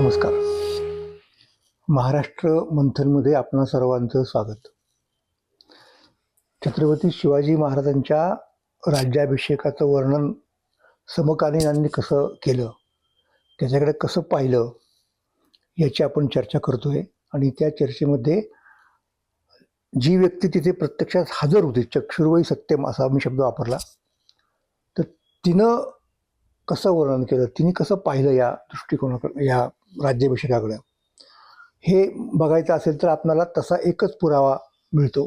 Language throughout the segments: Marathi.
नमस्कार. महाराष्ट्र मंथनमध्ये आपणा सर्वांचं स्वागत. छत्रपती शिवाजी महाराजांच्या राज्याभिषेकाचं वर्णन समकालीनांनी कसं केलं, त्याच्याकडे कसं पाहिलं, याची आपण चर्चा करतोय. आणि त्या चर्चेमध्ये जी व्यक्ती तिथे प्रत्यक्षात हजर होती, चक्षुर्वै सत्यम असा मी शब्द वापरला, तर तिनं कसं वर्णन केलं, तिने कसं पाहिलं या दृष्टिकोनाकडे, या राज्याभिषेकाकडे, हे बघायचं असेल तर आपल्याला तसा एकच पुरावा मिळतो.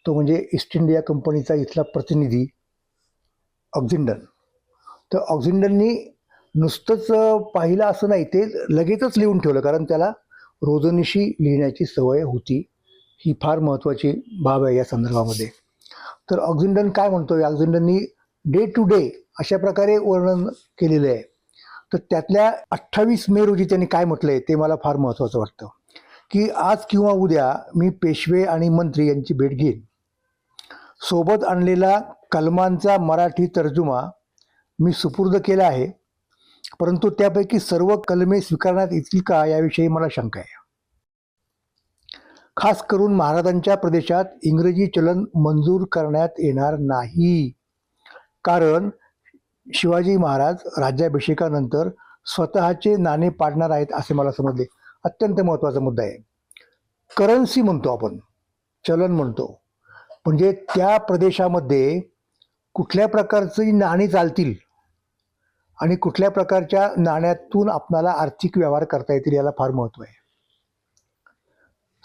तो म्हणजे ईस्ट इंडिया कंपनीचा इथला प्रतिनिधी ऑक्झिंडन. तर ऑक्झिंडननी नुसतंच पाहिलं असं नाही, ते लगेचच लिहून ठेवलं, कारण त्याला रोजनिशी लिहिण्याची सवय होती. ही फार महत्त्वाची बाब आहे या संदर्भामध्ये. तर ऑक्झिंडन काय म्हणतोय, ऑक्झिंडननी डे टू डे अशा प्रकारे वर्णन केलेलं आहे. तर त्यातल्या 28 मे रोजी त्यांनी काय म्हटलंय ते मला फार महत्त्वाचं वाटतं, की आज किंवा उद्या मी पेशवे आणि मंत्री यांची भेट घेईन. सोबत आणलेला कलमांचा मराठी तर्जुमा मी सुपूर्द केला आहे, परंतु त्यापैकी सर्व कलमे स्वीकारण्यात येतील का याविषयी मला शंका आहे. खास करून महाराजांच्या प्रदेशात इंग्रजी चलन मंजूर करण्यात येणार नाही, कारण शिवाजी महाराज राज्याभिषेकानंतर स्वतःचे नाणे पाडणार आहेत असे मला समजले. अत्यंत महत्त्वाचा मुद्दा आहे. करन्सी म्हणतो आपण, चलन म्हणतो, म्हणजे त्या प्रदेशामध्ये कुठल्या प्रकारची नाणी चालतील आणि कुठल्या प्रकारच्या नाण्यातून आपणाला आर्थिक व्यवहार करता येतील याला फार महत्त्व आहे.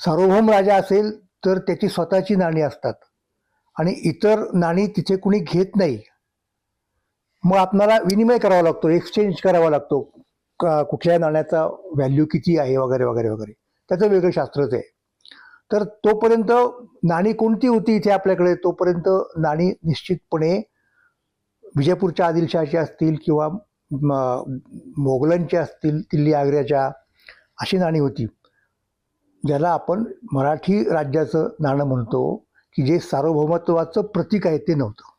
सार्वभौम राजा असेल तर त्याची स्वतःची नाणी असतात आणि इतर नाणी तिथे कुणी घेत नाही. मग आपणाला विनिमय करावा लागतो, एक्सचेंज करावा लागतो, कुठल्या नाण्याचा व्हॅल्यू किती आहे वगैरे वगैरे वगैरे, त्याचं वेगळं शास्त्रच आहे. तर तोपर्यंत नाणी कोणती होती इथे आपल्याकडे, तोपर्यंत नाणी निश्चितपणे विजयपूरच्या आदिलशहाची असतील किंवा मोगलांची असतील, दिल्ली आग्र्याच्या, अशी नाणी होती, ज्याला आपण मराठी राज्याचं नाणं म्हणतो, की जे सार्वभौमत्वाचं प्रतीक आहे ते नव्हतं.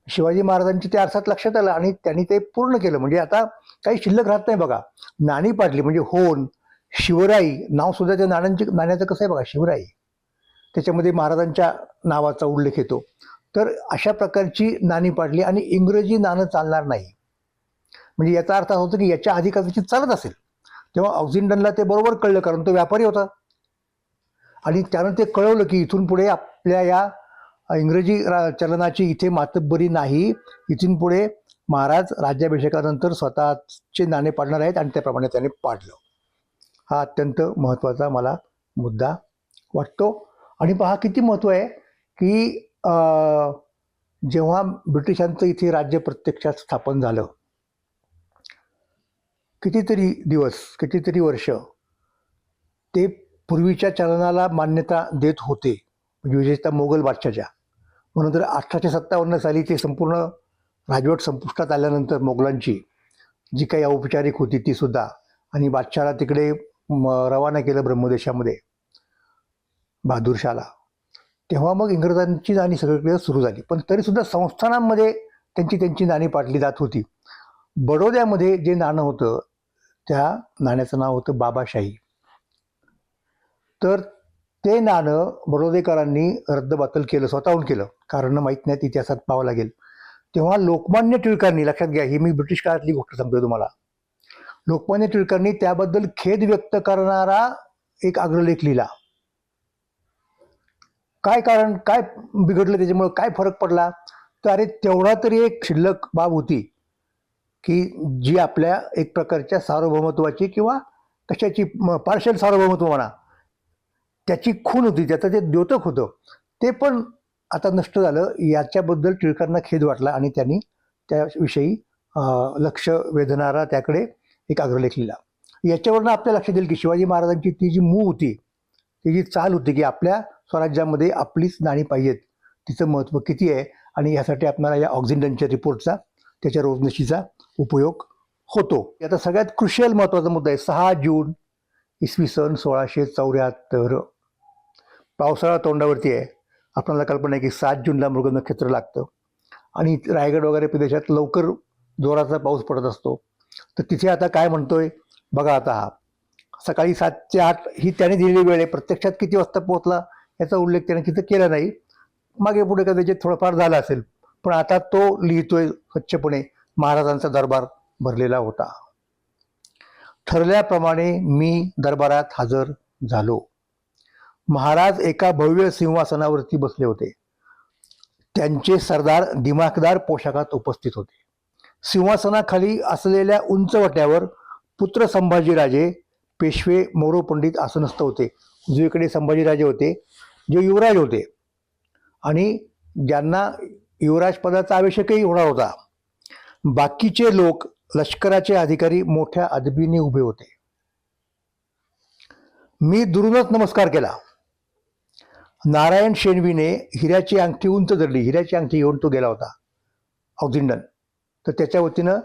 शिवाजी महाराजांची ते अर्थात लक्षात आलं आणि त्यांनी ते पूर्ण केलं. म्हणजे आता काही शिल्लक राहत नाही बघा. नाणी पाडली म्हणजे होन, शिवराई नाव सुद्धा त्या नाण्याचं कसं आहे बघा, शिवराई, त्याच्यामध्ये महाराजांच्या नावाचा उल्लेख येतो. तर अशा प्रकारची नाणी पाडली आणि इंग्रजी नाणं चालणार नाही, म्हणजे याचा अर्थ असा होता की याच्या आधी कदाचित चालत असेल. तेव्हा ऑक्झिंडनला ते बरोबर कळलं, कारण तो व्यापारी होता आणि त्यानं ते कळवलं की इथून पुढे आपल्या या इंग्रजी चलनाची इथे मातब्बरी नाही, इथून पुढे महाराज राज्याभिषेकानंतर स्वतःचे नाणे पाडणार आहेत, आणि त्याप्रमाणे त्याने पाडलं. हा अत्यंत महत्त्वाचा मला मुद्दा वाटतो. आणि पहा किती महत्त्व आहे की जेव्हा ब्रिटिशांचं इथे राज्य प्रत्यक्षात स्थापन झालं, कितीतरी दिवस, कितीतरी वर्ष ते पूर्वीच्या चलनाला मान्यता देत होते, म्हणजे विशेषतः मोगल बादशाच्या. म्हणून तर 1857 साली ते संपूर्ण राजवट संपुष्टात आल्यानंतर मोगलांची जी काही औपचारिक होती ती सुद्धा, आणि बादशाला तिकडे रवाना केलं ब्रह्मदेशामध्ये बहादूरशाला, तेव्हा मग इंग्रजांची नाणी सगळीकडे सुरू झाली. पण तरीसुद्धा संस्थानांमध्ये त्यांची नाणी पाडली जात होती. बडोद्यामध्ये जे नाणं होतं त्या नाण्याचं नाव होतं बाबाशाही. तर ते नाणं बडोदेकरांनी रद्दबातल केलं, स्वतःहून केलं, कारण माहीत नाहीत, इतिहासात पाहावं लागेल. तेव्हा लोकमान्य टिळकांनी, लक्षात घ्या ही मी ब्रिटिश काळातली गोष्ट सांगतोय तुम्हाला, लोकमान्य टिळकांनी त्याबद्दल खेद व्यक्त करणारा एक अग्रलेख लिहिला. काय कारण, काय बिघडलं त्याच्यामुळे, काय फरक पडला, तर अरे तेवढा तरी एक शिल्लक बाब होती की जी आपल्या एक प्रकारच्या सार्वभौमत्वाची किंवा कशाची पार्शल सार्वभौमत्व म्हणा, त्याची खून होती, त्याचं जे द्योतक होतं ते पण आता नष्ट झालं. याच्याबद्दल टिळकांना खेद वाटला आणि त्यांनी त्याविषयी लक्ष वेधणारा त्याकडे एक अग्रलेख लिहिला. याच्यावरनं आपल्या लक्षात येईल की शिवाजी महाराजांची ती जी मूळ होती, ती जी चाल होती की आपल्या स्वराज्यामध्ये आपलीच नाणी पाहिजेत, तिचं महत्त्व किती आहे, आणि यासाठी आपल्याला या ऑक्झिंडनच्या रिपोर्टचा, त्याच्या रोजनिशीचा उपयोग होतो. आता सगळ्यात क्रुशियल महत्त्वाचा मुद्दा आहे 6 जून इसवी सन 1674. पावसाळा तोंडावरती आहे. आपल्याला कल्पना आहे की 7 जूनला मृग नक्षत्र लागतं आणि रायगड वगैरे प्रदेशात लवकर जोराचा पाऊस पडत असतो. तर तिथे आता काय म्हणतोय बघा आता हा सकाळी 7 ते 8 ही त्याने दिलेली वेळ आहे. प्रत्यक्षात किती वाजता पोहोचला याचा उल्लेख त्याने तिथं केला नाही. मागे पुढे कदाचित थोडंफार झालं असेल, पण आता तो लिहितोय स्वच्छपणे, महाराजांचा दरबार भरलेला होता. ठरल्याप्रमाणे मी दरबारात हजर झालो. महाराज एका भव्य सिंहासनावरती बसले होते. त्यांचे सरदार दिमाखदार पोशाखात उपस्थित होते. सिंहासनाखाली असलेल्या उंच वट्यावर पुत्र संभाजीराजे, पेशवे, मोरोपंडित आसनस्थ होते. उजवीकडे संभाजीराजे होते, जे युवराज होते आणि ज्यांना युवराज पदाचा अभिषेकही होणार होता. बाकीचे लोक, लष्कराचे अधिकारी मोठ्या अदबीने उभे होते. मी दुरूनच नमस्कार केला. नारायण शेणवीने हिऱ्याची अंगठी उंच धरली. हिऱ्याची अंगठी घेऊन तो गेला होता ऑक्झिंडन. तर त्याच्या वतीनं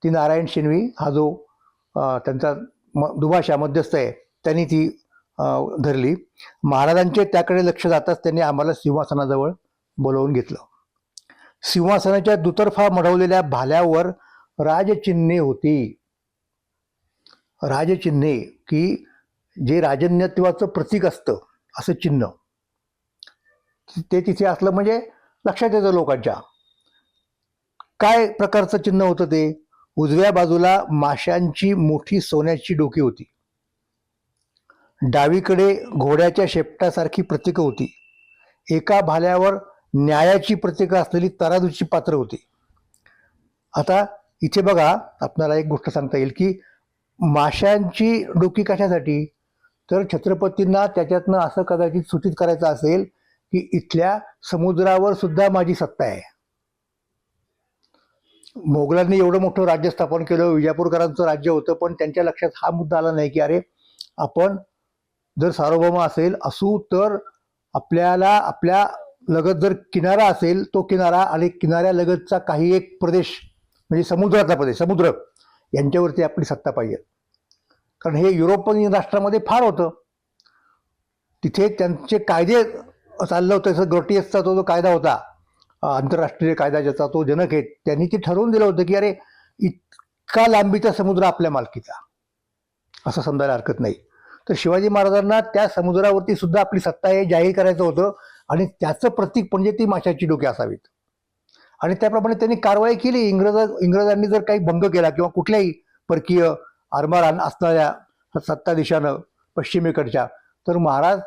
ती नारायण शेणवी हा जो त्यांचा दुभाषा मध्यस्थ आहे त्यांनी ती धरली. महाराजांचे त्याकडे लक्ष जाताच त्यांनी आम्हाला सिंहासनाजवळ बोलवून घेतलं. सिंहासनाच्या दुतर्फा मढवलेल्या भाल्यावर राजचिन्हे होती. राजचिन्हे की जे राजन्यत्वाचं प्रतीक असतं असं चिन्ह, ते तिथे असलं म्हणजे लक्षात येतं लोकांच्या. काय प्रकारचं चिन्ह होतं ते? उजव्या बाजूला माशांची मोठी सोन्याची डोकी होती. डावीकडे घोड्याच्या शेपटासारखी प्रतीकं होती. एका भाल्यावर न्यायाची प्रतीकं असलेली तराजूची पात्र होती. आता इथे बघा, आपल्याला एक गोष्ट सांगता येईल की माशांची डोकी कशासाठी? तर छत्रपतींना त्याच्यातनं असं कदाचित सूचित करायचं असेल की इथल्या समुद्रावर सुद्धा माझी सत्ता आहे. मोगलांनी एवढं मोठं राज्य स्थापन केलं, विजापूरकरांचं राज्य होतं, पण त्यांच्या लक्षात हा मुद्दा आला नाही की अरे आपण जर सार्वभौम असू तर आपल्याला आपल्या लगत जर किनारा असेल, तो किनारा आणि किनाऱ्यालगतचा काही एक प्रदेश म्हणजे समुद्रातला प्रदेश, समुद्र यांच्यावरती आपली सत्ता पाहिजे. कारण हे युरोपियन राष्ट्रामध्ये फार होतं. तिथे त्यांचे कायदे चाललं होतं. जसं ग्रोटियसचा तो जो कायदा होता, आंतरराष्ट्रीय कायदा ज्याचा तो जनक आहे, त्यांनी ते ठरवून दिलं होतं की अरे इतका लांबीचा समुद्र आपल्या मालकीचा, असं समजायला हरकत नाही. तर शिवाजी महाराजांना त्या समुद्रावरती सुद्धा आपली सत्ता आहे जाहीर करायचं होतं आणि त्याचं प्रतीक म्हणजे ती माशाची डोकी असावीत. आणि त्याप्रमाणे त्यांनी कारवाई केली. इंग्रजांनी जर काही भंग केला किंवा कुठल्याही परकीय आरमार असणाऱ्या सत्ताधीशानं पश्चिमेकडच्या, तर महाराज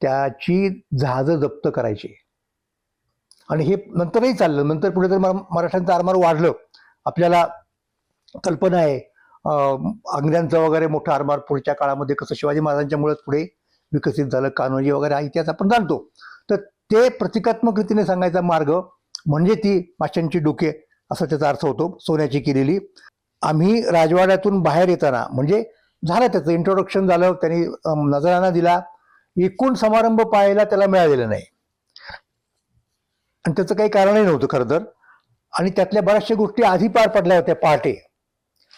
त्याची जहाजं जप्त करायची. आणि हे नंतरही चाललं. नंतर पुढे तर मराठ्यांचं आरमार वाढलं. आपल्याला कल्पना आहे अंग्र्यांचं वगैरे मोठं आरमार पुढच्या काळामध्ये कसं शिवाजी महाराजांच्या मुळेच पुढे विकसित झालं. कान्होजी वगैरे हा इतिहास आपण जाणतो. तर ते प्रतिकात्मक रीतीने सांगायचा मार्ग म्हणजे ती माशांची डोके असा त्याचा अर्थ होतो, सोन्याची केलेली. आम्ही राजवाड्यातून बाहेर येताना म्हणजे झालं, त्याचं इंट्रोडक्शन झालं, त्यांनी नजराणा दिला. एकूण समारंभ पाहायला त्याला मिळालेला नाही आणि त्याचं काही कारणही नव्हतं खरं तर. आणि त्यातल्या बऱ्याचशा गोष्टी आधी पार पडल्या होत्या पहाटे,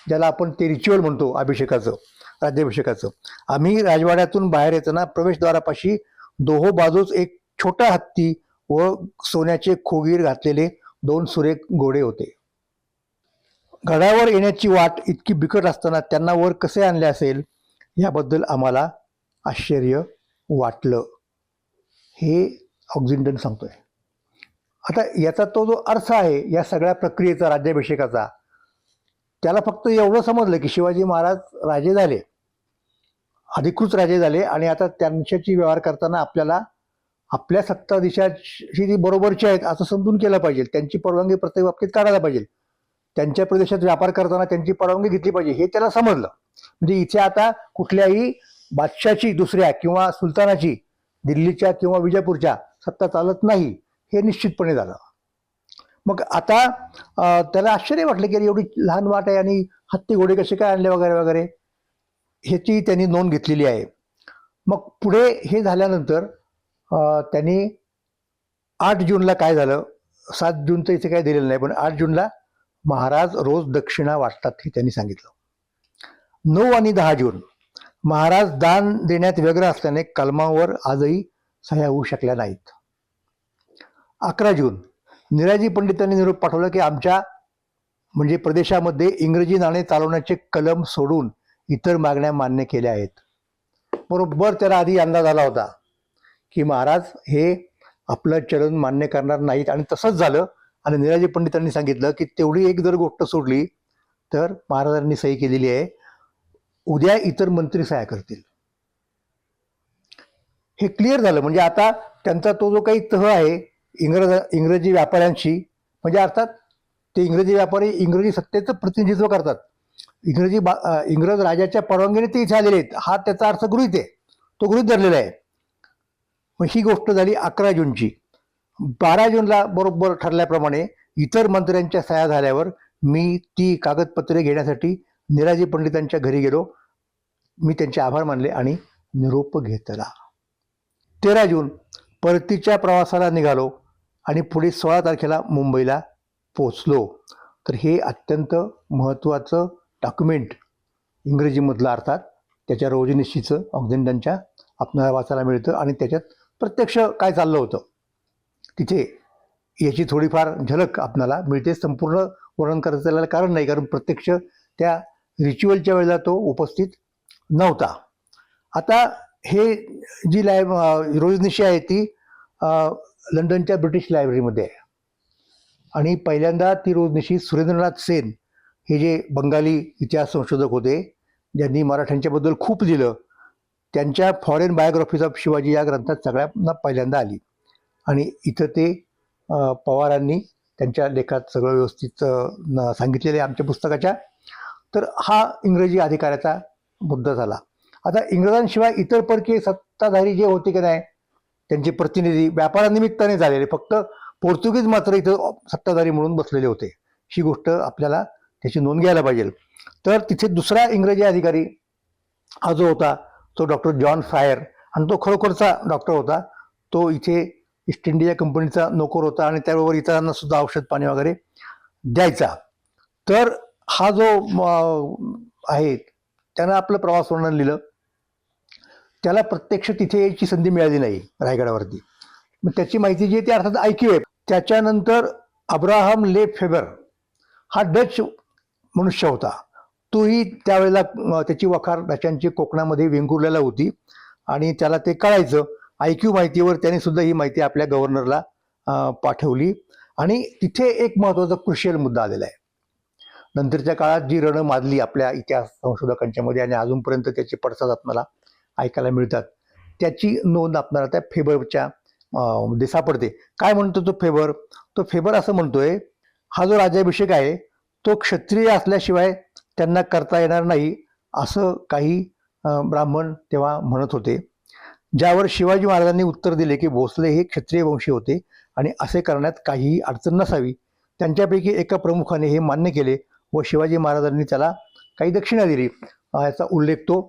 ज्याला आपण ते रिच्युअल म्हणतो अभिषेकाचं, राज्याभिषेकाचं. आम्ही राजवाड्यातून बाहेर येताना प्रवेशद्वारापाशी दोहो बाजूस एक छोटा हत्ती व सोन्याचे खोगीर घातलेले 2 सुरेख घोडे होते. गडावर येण्याची वाट इतकी बिकट असताना त्यांना वर कसे आणले असेल याबद्दल आम्हाला आश्चर्य वाटलं, हे ऑक्झिंडन सांगतोय. आता याचा तो जो अर्थ आहे या सगळ्या प्रक्रियेचा, राज्याभिषेकाचा, त्याला फक्त एवढं समजलं की शिवाजी महाराज राजे झाले, अधिकृत राजे झाले आणि आता त्यांच्याशी व्यवहार करताना आपल्याला आपल्या सत्ताधीशाशी ती बरोबरची आहेत असं समजून केलं पाहिजे. त्यांची परवानगी प्रत्येक बाबतीत काढायला पाहिजे. त्यांच्या प्रदेशात व्यापार करताना त्यांची परवानगी घेतली पाहिजे, हे त्याला समजलं. म्हणजे इथे आता कुठल्याही बादशाची, दुसऱ्या किंवा सुलतानाची, दिल्लीच्या किंवा विजापूरच्या सत्ता चालत नाही, हे निश्चितपणे झालं. मग आता त्याला आश्चर्य वाटलं की एवढी लहान वाट आहे आणि हत्ती घोडे कसे काय आणले वगैरे वगैरे, ह्याची त्यांनी नोंद घेतलेली आहे. मग पुढे हे झाल्यानंतर त्यांनी 8 जूनला काय झालं, 7 जूनचं इथे काय दिलेलं नाही, पण 8 जूनला महाराज रोज दक्षिणा वाटतात हे त्यांनी सांगितलं. 9 आणि 10 जून महाराज दान देण्यात व्यग्र असल्याने कलमावर आजही सह्या होऊ शकल्या नाहीत. 11 जून निराजी पंडितांनी निरोप पाठवला की आमच्या म्हणजे प्रदेशामध्ये इंग्रजी नाणे चालवण्याचे कलम सोडून इतर मागण्या मान्य केल्या आहेत. बरोबर त्याला आधी अंदाज आला होता की महाराज हे आपलं चलन मान्य करणार नाहीत, आणि तसंच झालं. आणि निराजी पंडितांनी सांगितलं की तेवढी एक जर गोष्ट सोडली तर महाराजांनी सही केलेली आहे, उद्या इतर मंत्री सह्या करतील. हे क्लिअर झालं. म्हणजे आता त्यांचा तो जो काही तह आहे इंग्रजी व्यापाऱ्यांशी, म्हणजे अर्थात ते इंग्रजी व्यापारी इंग्रजी सत्तेचं प्रतिनिधित्व करतात. इंग्रज राजाच्या परवानगीने ते इथे आलेले आहेत, हा त्याचा अर्थ गृहीत आहे, तो गृहीत धरलेला आहे. मग ही गोष्ट झाली 11 जूनची. 12 जूनला बरोबर ठरल्याप्रमाणे इतर मंत्र्यांच्या सह्या झाल्यावर मी ती कागदपत्रे घेण्यासाठी निराजी पंडितांच्या घरी गेलो. मी त्यांचे आभार मानले आणि निरोप घेतला. 13 जून परतीच्या प्रवासाला निघालो आणि पुढे 16 तारखेला मुंबईला पोचलो. तर हे अत्यंत महत्त्वाचं डॉक्युमेंट इंग्रजीमधलं, अर्थात त्याच्या रोजनिशीचं ऑक्झेंडनच्या आपल्याला वाचायला मिळतं. आणि त्याच्यात प्रत्यक्ष काय चाललं होतं तिथे याची थोडीफार झलक आपल्याला मिळते. संपूर्ण वर्णन करायचं कारण नाही, कारण प्रत्यक्ष त्या रिच्युअलच्या वेळेला तो उपस्थित नव्हता. आता हे जी रोजनिशी आहे ती लंडनच्या ब्रिटिश लायब्ररीमध्ये आहे. आणि पहिल्यांदा ती रोजनिशी सुरेंद्रनाथ सेन हे जे बंगाली इतिहास संशोधक होते, ज्यांनी मराठ्यांच्याबद्दल खूप लिहिलं, त्यांच्या फॉरेन बायोग्राफीज ऑफ शिवाजी या ग्रंथात सगळ्यांना पहिल्यांदा आली. आणि इथं ते पवारांनी त्यांच्या लेखात सगळं व्यवस्थित सांगितलेलं आहे आमच्या पुस्तकाच्या. तर हा इंग्रजी अधिकाऱ्याचा मुद्दा झाला. आता इंग्रजांशिवाय इतर परकीय सत्ताधारी जे होते की नाही, त्यांचे प्रतिनिधी व्यापारानिमित्ताने झालेले, फक्त पोर्तुगीज मात्र इथं सत्ताधारी म्हणून बसलेले होते. ही गोष्ट आपल्याला त्याची नोंद घ्यायला पाहिजे. तर तिथे दुसरा इंग्रजी अधिकारी हा जो होता तो डॉक्टर जॉन फ्रायर, आणि तो खरोखरचा डॉक्टर होता. तो इथे ईस्ट इंडिया कंपनीचा नोकर होता आणि त्याबरोबर इतरांना सुद्धा औषध पाणी वगैरे द्यायचा. तर हा जो आहे त्यानं आपलं प्रवास वर्णन लिहिलं. त्याला प्रत्यक्ष तिथे यायची संधी मिळाली नाही रायगडावरती. मग त्याची माहिती जी आहे ती अर्थात ऐक्यू आहे. त्याच्यानंतर अब्राहम ले फेबर हा डच मनुष्य होता. तोही त्यावेळेला त्याची वखार डचांची कोकणामध्ये वेंगुर्ल्याला होती आणि त्याला ते कळायचं. ऐक्यू माहितीवर त्याने सुद्धा ही माहिती आपल्या गव्हर्नरला पाठवली. आणि तिथे एक महत्त्वाचा क्रुशियल मुद्दा आलेला आहे. नंतरच्या काळात जी रणं माजली आपल्या इतिहास संशोधकांच्या मध्ये आणि अजूनपर्यंत त्याचे पडसाद आपल्याला ऐकायला मिळतात, त्याची नोंद आपल्याला त्या फेबरच्या मध्ये सापडते. काय म्हणतो तो फेबर? तो फेबर असं म्हणतोय, हा जो राज्याभिषेक आहे तो क्षत्रिय असल्याशिवाय त्यांना करता येणार नाही, असं काही ब्राह्मण तेव्हा म्हणत होते. ज्यावर शिवाजी महाराजांनी उत्तर दिले की भोसले हे क्षत्रिय वंशी होते आणि असे करण्यात काहीही अडचण नसावी. त्यांच्यापैकी एका प्रमुखाने हे मान्य केले व शिवाजी महाराजांनी त्याला काही दक्षिणा दिली, याचा उल्लेख तो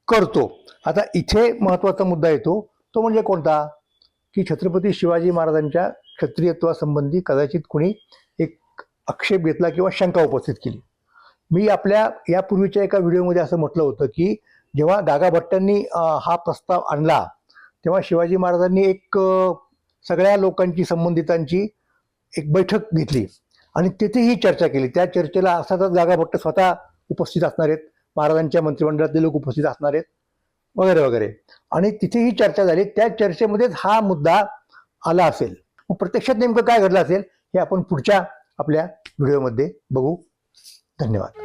करतो. आता इथे महत्त्वाचा मुद्दा येतो तो म्हणजे कोणता, की छत्रपती शिवाजी महाराजांच्या क्षत्रियत्वासंबंधी कदाचित कुणी एक आक्षेप घेतला किंवा शंका उपस्थित केली. मी आपल्या यापूर्वीच्या एका व्हिडिओमध्ये असं म्हटलं होतं की जेव्हा गागा भट्टांनी हा प्रस्ताव आणला तेव्हा शिवाजी महाराजांनी एक सगळ्या लोकांची संबंधितांची एक बैठक घेतली आणि तिथे ही चर्चा केली. त्या चर्चेला अर्थातच गागा भट्ट स्वतः उपस्थित असणार आहेत, महाराजांच्या मंत्रिमंडळातले लोक उपस्थित असणार आहेत वगैरे वगैरे. आणि तिथे ही चर्चा झाली. त्या चर्चेमध्येच हा मुद्दा आला असेल. मग प्रत्यक्षात नेमकं काय घडलं असेल हे आपण पुढच्या आपल्या व्हिडिओमध्ये बघू. धन्यवाद.